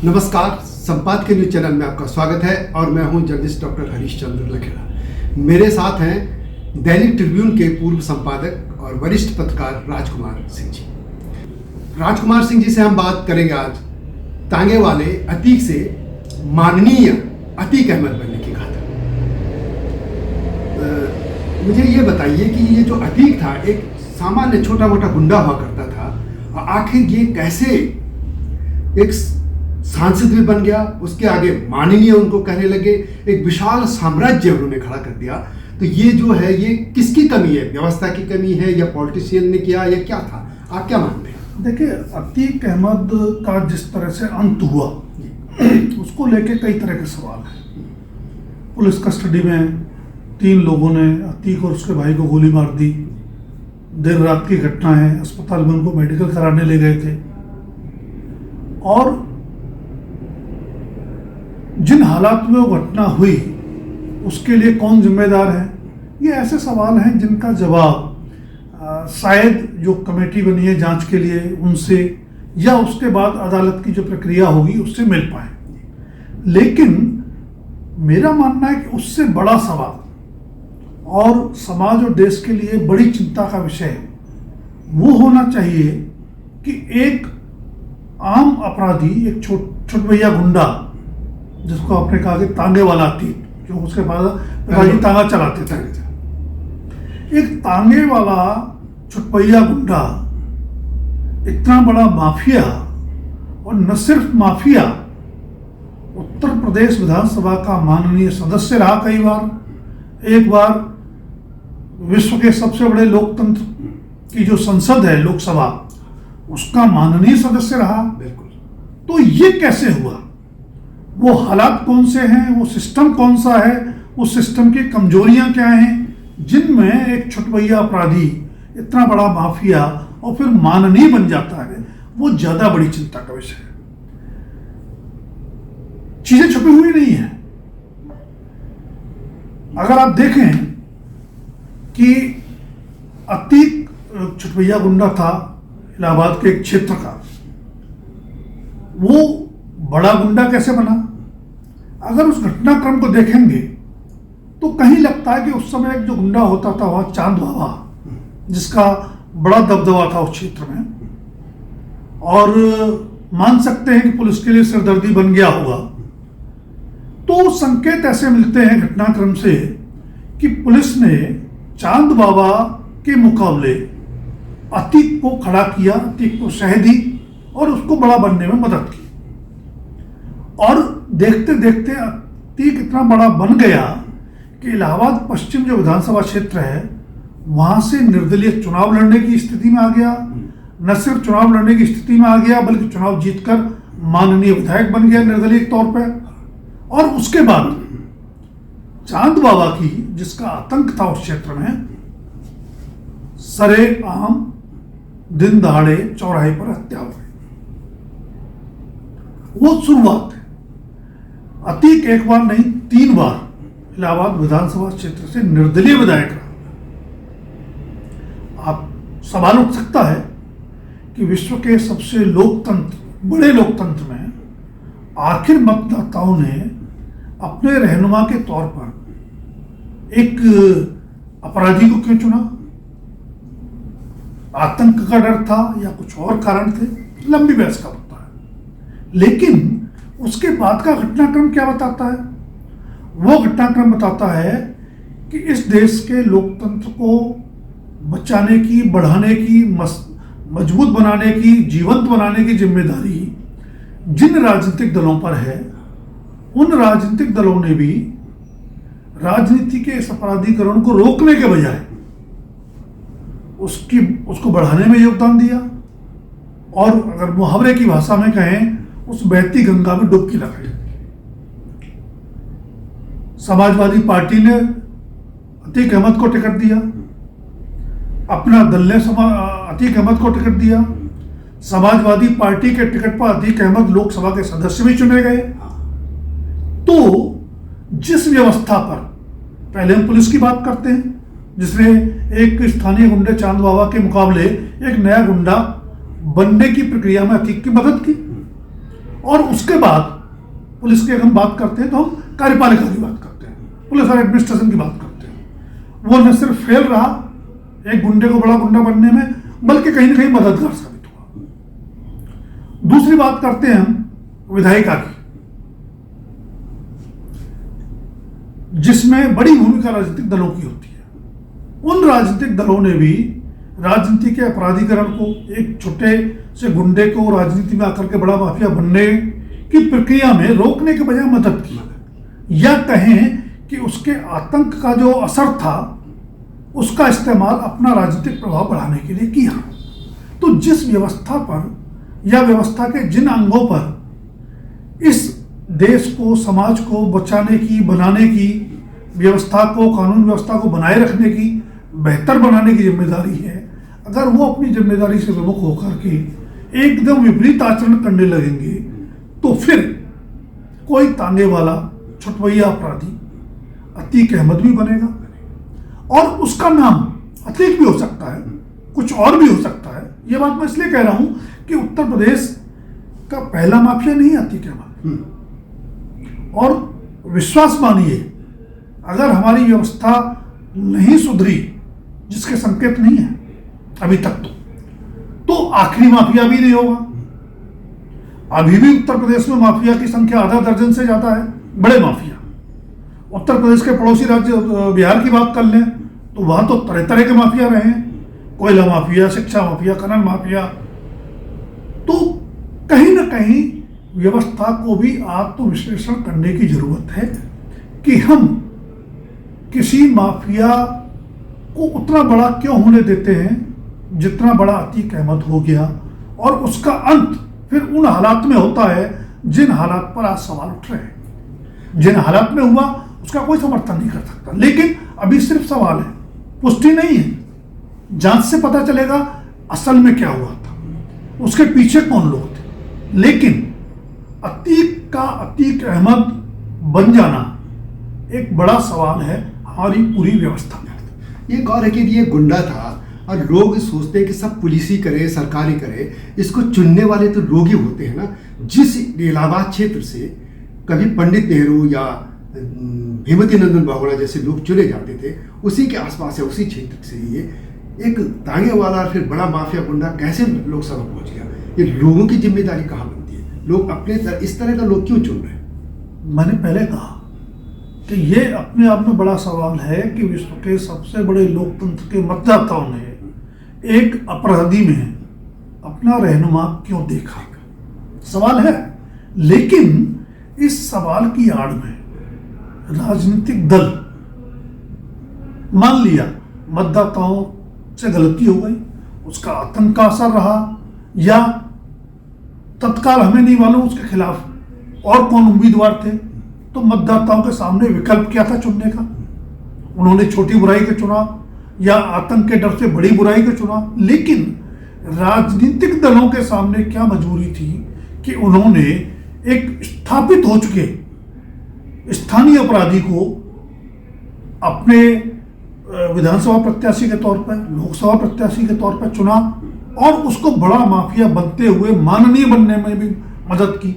नमस्कार, संपादकीय news channel में आपका स्वागत है और मैं हूं जर्नलिस्ट डॉक्टर हरीश चंद्र लखेड़ा। मेरे साथ हैं दैनिक ट्रिब्यून के पूर्व संपादक और वरिष्ठ पत्रकार राजकुमार सिंह जी। राजकुमार सिंह जी से हम बात करेंगे आज तांगे वाले अतीक से माननीय अतीक अहमद बनने की खातिर। मुझे ये बताइए कि ये जो अतीक था एक सामान्य छोटा मोटा गुंडा हुआ करता था, आखिर ये कैसे एक सांसद भी बन गया, उसके आगे माननीय उनको कहने लगे, एक विशाल साम्राज्य उन्होंने खड़ा कर दिया। तो ये जो है ये किसकी कमी है? व्यवस्था की कमी है या पॉलिटिशियन ने किया या क्या था? आप क्या मानते हैं? देखिए, अतीक अहमद का जिस तरह से अंत हुआ उसको लेके कई तरह के सवाल हैं। पुलिस कस्टडी में 3 लोगों ने अतीक और उसके भाई को गोली मार दी। देर रात की घटना है, अस्पताल में उनको मेडिकल कराने ले गए थे और जिन हालात में वो घटना हुई उसके लिए कौन जिम्मेदार है, ये ऐसे सवाल हैं जिनका जवाब शायद जो कमेटी बनी है जांच के लिए उनसे या उसके बाद अदालत की जो प्रक्रिया होगी उससे मिल पाए। लेकिन मेरा मानना है कि उससे बड़ा सवाल और समाज और देश के लिए बड़ी चिंता का विषय वो होना चाहिए कि एक आम अपराधी, एक छोट भैया गुंडा जिसको आपने कहा कि तांगे वाला अतीक, जो उसके बाद पिताजी तांगा चलाते थे, एक तांगे वाला छुटपैया गुंडा इतना बड़ा माफिया, और न सिर्फ माफिया, उत्तर प्रदेश विधानसभा का माननीय सदस्य रहा कई बार। एक बार विश्व के सबसे बड़े लोकतंत्र की जो संसद है लोकसभा, उसका माननीय सदस्य रहा। बिल्कुल। तो ये कैसे हुआ? वो हालात कौन से हैं, वो सिस्टम कौन सा है, उस सिस्टम की कमजोरियां क्या हैं, जिनमें एक छुटभैया अपराधी इतना बड़ा माफिया और फिर माननीय बन जाता है, वो ज्यादा बड़ी चिंता का विषय है। चीजें छुपी हुई नहीं है। अगर आप देखें कि अतीक छुटभैया गुंडा था इलाहाबाद के एक क्षेत्र का, वो बड़ा गुंडा कैसे बना? अगर उस घटनाक्रम को देखेंगे तो कहीं लगता है कि उस समय एक जो गुंडा होता था वहां चांद बाबा, जिसका बड़ा दबदबा था उस क्षेत्र में, और मान सकते हैं कि पुलिस के लिए सिरदर्दी बन गया होगा। तो संकेत ऐसे मिलते हैं घटनाक्रम से कि पुलिस ने चांद बाबा के मुकाबले अतीक को खड़ा किया, अतीक को शह दी और उसको बड़ा बनने में मदद की। और देखते देखते अतीक इतना बड़ा बन गया कि इलाहाबाद पश्चिम जो विधानसभा क्षेत्र है वहां से निर्दलीय चुनाव लड़ने की स्थिति में आ गया। न सिर्फ चुनाव लड़ने की स्थिति में आ गया बल्कि चुनाव जीतकर माननीय विधायक बन गया निर्दलीय तौर पर। और उसके बाद चांद बाबा की, जिसका आतंक था उस क्षेत्र में, सरेआम दिन दहाड़े चौराहे पर हत्या हो गई। वो शुरुआत है। अतीक एक बार नहीं 3 बार इलाहाबाद विधानसभा क्षेत्र से निर्दलीय विधायक रहा। आप सवाल उठ सकता है कि विश्व के सबसे बड़े लोकतंत्र में आखिर मतदाताओं ने अपने रहनुमा के तौर पर एक अपराधी को क्यों चुना? आतंक का डर था या कुछ और कारण थे? लंबी बहस का होता है। लेकिन उसके बाद का घटनाक्रम क्या बताता है? वो घटनाक्रम बताता है कि इस देश के लोकतंत्र को बचाने की, बढ़ाने की, मजबूत बनाने की, जीवंत बनाने की जिम्मेदारी जिन राजनीतिक दलों पर है, उन राजनीतिक दलों ने भी राजनीति के इस अपराधीकरण को रोकने के बजाय उसको बढ़ाने में योगदान दिया। और अगर मुहावरे की भाषा में कहें, उस बहती गंगा में डुबकी लगाई। समाजवादी पार्टी ने अतीक अहमद को टिकट दिया, अपना दल ने अतीक अहमद को टिकट दिया। समाजवादी पार्टी के टिकट पर अतीक अहमद लोकसभा के सदस्य भी चुने गए। तो जिस व्यवस्था पर, पहले हम पुलिस की बात करते हैं जिसने एक स्थानीय गुंडे चांद बाबा के मुकाबले एक नया गुंडा बनने की प्रक्रिया में अतीक की मदद की, और उसके बाद पुलिस की अगर हम बात करते हैं तो हम कार्यपालिका की बात करते हैं, पुलिस और एडमिनिस्ट्रेशन की बात करते हैं। वो न सिर्फ फेल रहा एक गुंडे को बड़ा गुंडा बनने में, बल्कि कहीं ना कहीं मददगार साबित हुआ। दूसरी बात करते हैं हम विधायिका की, जिसमें बड़ी भूमिका राजनीतिक दलों की होती है। उन राजनीतिक दलों ने भी राजनीति के अपराधीकरण को, एक छोटे से गुंडे को राजनीति में आकर के बड़ा माफिया बनने की प्रक्रिया में रोकने के बजाय मदद की, या कहें कि उसके आतंक का जो असर था उसका इस्तेमाल अपना राजनीतिक प्रभाव बढ़ाने के लिए किया। तो जिस व्यवस्था पर या व्यवस्था के जिन अंगों पर इस देश को, समाज को बचाने की, बनाने की, व्यवस्था को, कानून व्यवस्था को बनाए रखने की, बेहतर बनाने की जिम्मेदारी है, अगर वो अपनी जिम्मेदारी से विमुख होकर के एकदम विपरीत आचरण करने लगेंगे तो फिर कोई तांगे वाला छुटवैया अपराधी अतीक अहमद भी बनेगा, और उसका नाम अतीक भी हो सकता है, कुछ और भी हो सकता है। ये बात मैं इसलिए कह रहा हूं कि उत्तर प्रदेश का पहला माफिया नहीं अतीक अहमद। और विश्वास मानिए, अगर हमारी व्यवस्था नहीं सुधरी, जिसके संकेत नहीं है अभी तक, तो आखिरी माफिया भी नहीं होगा। अभी भी उत्तर प्रदेश में माफिया की संख्या आधा दर्जन से ज्यादा है, बड़े माफिया। उत्तर प्रदेश के पड़ोसी राज्य बिहार की बात कर लें तो वहां तो तरह तरह के माफिया रहे हैं, कोयला माफिया, शिक्षा माफिया, खनन माफिया। तो कहीं ना कहीं व्यवस्था को भी आत्मविश्लेषण करने की जरूरत है कि हम किसी माफिया को उतना बड़ा क्यों होने देते हैं जितना बड़ा अतीक अहमद हो गया, और उसका अंत फिर उन हालात में होता है जिन हालात पर आज सवाल उठ रहे हैं। जिन हालात में हुआ उसका कोई समर्थन नहीं कर सकता, लेकिन अभी सिर्फ सवाल है, पुष्टि नहीं है। जांच से पता चलेगा असल में क्या हुआ था, उसके पीछे कौन लोग थे। लेकिन अतीक अहमद बन जाना एक बड़ा सवाल है हमारी पूरी व्यवस्था में। एक और है कि ये गुंडा था और लोग सोचते हैं कि सब पुलिस ही करे, सरकार ही करे। इसको चुनने वाले तो लोग ही होते हैं ना। जिस इलाहाबाद क्षेत्र से कभी पंडित नेहरू या हेमवती नंदन बहुगुणा जैसे लोग चुने जाते थे, उसी के आसपास है, उसी क्षेत्र से ये एक तांगे वाला और फिर बड़ा माफिया गुंडा कैसे लोकसभा पहुंच गया। ये लोगों की जिम्मेदारी कहाँ बनती है? लोग अपने इस तरह का लोग क्यों चुन रहे हैं? मैंने पहले कहा कि ये अपने आप में बड़ा सवाल है कि विश्व के सबसे बड़े लोकतंत्र के मतदाताओं ने एक अपराधी में अपना रहनुमा क्यों देखा, सवाल है। लेकिन इस सवाल की आड़ में राजनीतिक दल, मान लिया मतदाताओं से गलती हो गई, उसका आतंक का असर रहा, या तत्काल हमें नहीं मालूम उसके खिलाफ और कौन उम्मीदवार थे, तो मतदाताओं के सामने विकल्प क्या था चुनने का। उन्होंने छोटी बुराई को चुना या आतंक के डर से बड़ी बुराई को चुना। लेकिन राजनीतिक दलों के सामने क्या मजबूरी थी कि उन्होंने एक स्थापित हो चुके स्थानीय अपराधी को अपने विधानसभा प्रत्याशी के तौर पर, लोकसभा प्रत्याशी के तौर पर चुना, और उसको बड़ा माफिया बनते हुए माननीय बनने में भी मदद की।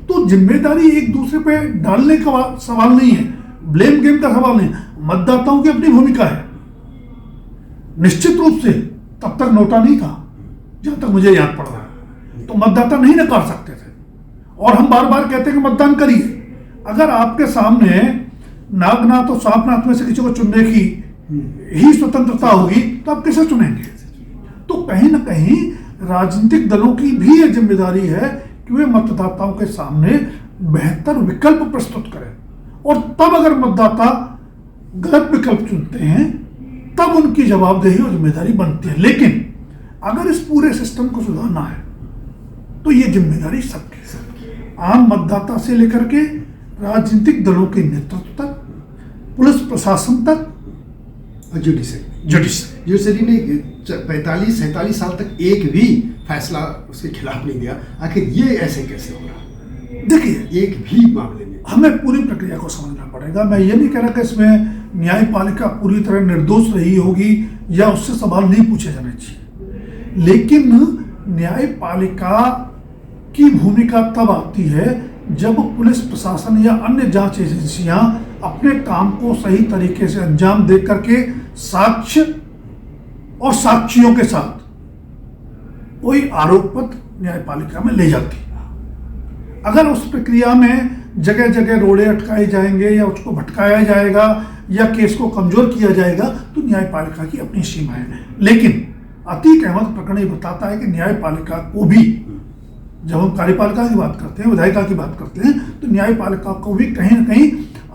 तो जिम्मेदारी एक दूसरे पे डालने का सवाल नहीं है, ब्लेम गेम का सवाल नहीं है। मतदाताओं की अपनी भूमिका है। निश्चित रूप से तब तक नोटा नहीं था, जहां तक मुझे याद पड़ रहा है, तो मतदाता नहीं नकार सकते थे। और हम बार बार कहते हैं कि मतदान करिए। अगर आपके सामने नागनाथ और सांपनाथ में से किसी को चुनने की ही स्वतंत्रता होगी तो आप कैसे चुनेंगे? तो कहीं ना कहीं राजनीतिक दलों की भी ये जिम्मेदारी है कि वे मतदाताओं के सामने बेहतर विकल्प प्रस्तुत करें, और तब अगर मतदाता गलत विकल्प चुनते हैं तब उनकी जवाबदेही और जिम्मेदारी बनती है। लेकिन अगर इस पूरे सिस्टम को सुधारना है तो ये जिम्मेदारी सबकी है, आम मतदाता से लेकर के राजनीतिक दलों के नेतृत्व तक, पुलिस प्रशासन तक और जुडिशरी ने 45-47 साल तक एक भी फैसला उसके खिलाफ नहीं दिया। आखिर ये ऐसे कैसे हो रहा? देखिए, एक भी मामले में हमें पूरी प्रक्रिया को समझना पड़ेगा। मैं ये नहीं कह रहा कि इसमें न्यायपालिका पूरी तरह निर्दोष रही होगी या उससे सवाल नहीं पूछे जाने चाहिए, लेकिन न्यायपालिका की भूमिका तब आती है जब पुलिस प्रशासन या अन्य जांच एजेंसियां अपने काम को सही तरीके से अंजाम दे करके साक्ष्य और साक्षियों के साथ कोई आरोप पत्र न्यायपालिका में ले जाती है। अगर उस प्रक्रिया में जगह जगह रोड़े अटकाए जाएंगे या उसको भटकाया जाएगा या केस को कमजोर किया जाएगा तो न्यायपालिका की अपनी सीमाएं हैं। लेकिन अतीक अहमद प्रकरण ये बताता है कि न्यायपालिका को भी, जब हम कार्यपालिका की बात करते हैं, विधायिका की बात करते हैं, तो न्यायपालिका को भी कहीं ना कहीं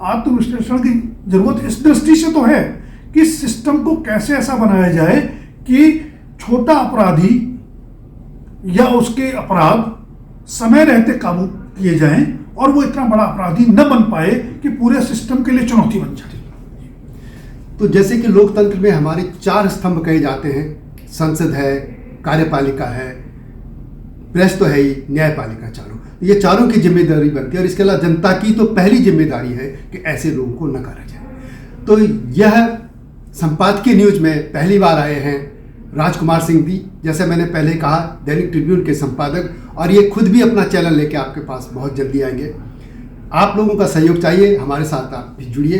आत्मविश्लेषण की जरूरत इस दृष्टि से तो है कि सिस्टम को कैसे ऐसा बनाया जाए कि छोटा अपराधी या उसके अपराध समय रहते काबू किए जाएं और वो इतना बड़ा अपराधी न बन पाए कि पूरे सिस्टम के लिए चुनौती बन जाए। तो जैसे कि लोकतंत्र में हमारे 4 स्तंभ कहे जाते हैं, संसद है, कार्यपालिका है, प्रेस तो है ही, न्यायपालिका, चारों, ये चारों की जिम्मेदारी बनती है। और इसके अलावा जनता की तो पहली जिम्मेदारी है कि ऐसे लोगों को नकारा जाए। तो यह संपादकीय न्यूज में पहली बार आए हैं राजकुमार सिंह जी, जैसे मैंने पहले कहा, दैनिक ट्रिब्यून के संपादक, और ये खुद भी अपना चैनल लेके आपके पास बहुत जल्दी आएंगे। आप लोगों का सहयोग चाहिए, हमारे साथ आप भी जुड़िए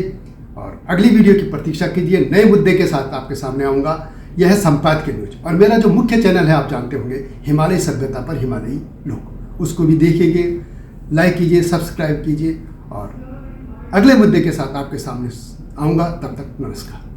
और अगली वीडियो की प्रतीक्षा कीजिए। नए मुद्दे के साथ आपके सामने आऊँगा। यह है संपादकीय न्यूज, और मेरा जो मुख्य चैनल है आप जानते होंगे, हिमालय सभ्यता पर हिमालयी लोग, उसको भी देखिए, लाइक कीजिए, सब्सक्राइब कीजिए, और अगले मुद्दे के साथ आपके सामने आऊँगा। तब तक नमस्कार।